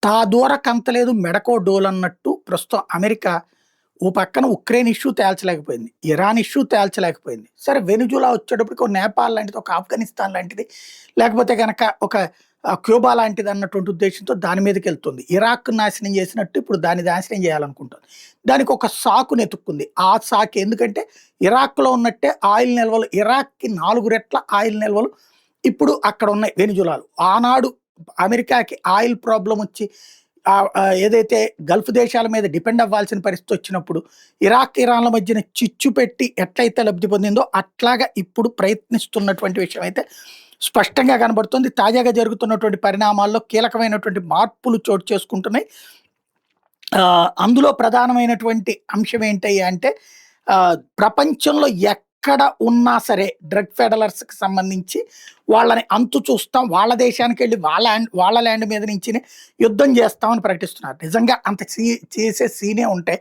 తాదూరకంతలేదు మెడకో డోలన్నట్టు ప్రస్తుతం అమెరికా ఓ పక్కన ఉక్రెయిన్ ఇష్యూ తేల్చలేకపోయింది. ఇరాన్ ఇష్యూ తేల్చలేకపోయింది. సరే వెనిజులా వచ్చేటప్పటికి ఒక నేపాల్ లాంటిది, ఒక ఆఫ్ఘనిస్తాన్ లాంటిది, లేకపోతే గనక ఒక క్యూబా లాంటిది అన్నటువంటి ఉద్దేశంతో దాని మీదకెళ్తుంది. ఇరాక్ నాశనం చేసినట్టు ఇప్పుడు దాన్ని నాశనం చేయాలనుకుంటుంది. దానికి ఒక సాకుని ఎతుక్కుంది. ఆ సాకు ఎందుకంటే ఇరాక్‌లో ఉన్నట్టే ఆయిల్ నిల్వలు, ఇరాక్‌కి 4 రెట్ల ఆయిల్ నిల్వలు ఇప్పుడు అక్కడ ఉన్నాయి వెనిజులాలో. ఆనాడు అమెరికాకి ఆయిల్ ప్రాబ్లమ్ వచ్చి ఏదైతే గల్ఫ్ దేశాల మీద డిపెండ్ అవ్వాల్సిన పరిస్థితి వచ్చినప్పుడు ఇరాక్, ఇరాన్‌ల మధ్యన చిచ్చు పెట్టి ఎట్లయితే లబ్ధి పొందిందో అట్లాగా ఇప్పుడు ప్రయత్నిస్తున్నటువంటి విషయం అయితే స్పష్టంగా కనబడుతుంది. తాజాగా జరుగుతున్నటువంటి పరిణామాల్లో కీలకమైనటువంటి మార్పులు చోటు చేసుకుంటున్నాయి. అందులో ప్రధానమైనటువంటి అంశం ఏంటయ్యా అంటే ప్రపంచంలో ఎక్కడ ఉన్నా సరే డ్రగ్ ఫెడలర్స్‌కి సంబంధించి వాళ్ళని అంతు చూస్తాం. వాళ్ళ దేశానికెళ్ళి వాళ్ళ ల్యాండ్ మీద నుంచినే యుద్ధం చేస్తామని ప్రకటిస్తున్నారు. నిజంగా అంత చేసే సీనే ఉంటే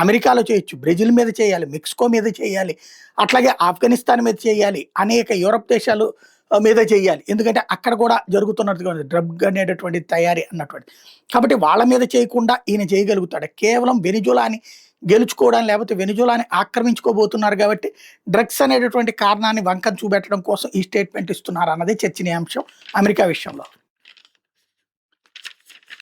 అమెరికాలో చేయొచ్చు. బ్రెజిల్ మీద చేయాలి, మెక్సికో మీద చేయాలి, అట్లాగే ఆఫ్ఘనిస్తాన్ మీద చేయాలి, అనేక యూరప్ దేశాలు మీద చేయాలి. ఎందుకంటే అక్కడ కూడా జరుగుతున్నట్టుగా డ్రగ్ అనేటటువంటిది తయారీ అన్నటువంటిది. కాబట్టి వాళ్ళ మీద చేయకుండా ఈయన చేయగలుగుతాడు. కేవలం వెనిజులాని గెలుచుకోవడం, లేకపోతే వెనిజులాని ఆక్రమించుకోబోతున్నారు కాబట్టి డ్రగ్స్ అనేటటువంటి కారణాన్ని వంకన చూపెట్టడం కోసం ఈ స్టేట్మెంట్ ఇస్తున్నారు అన్నది చర్చనీయాంశం అమెరికా విషయంలో.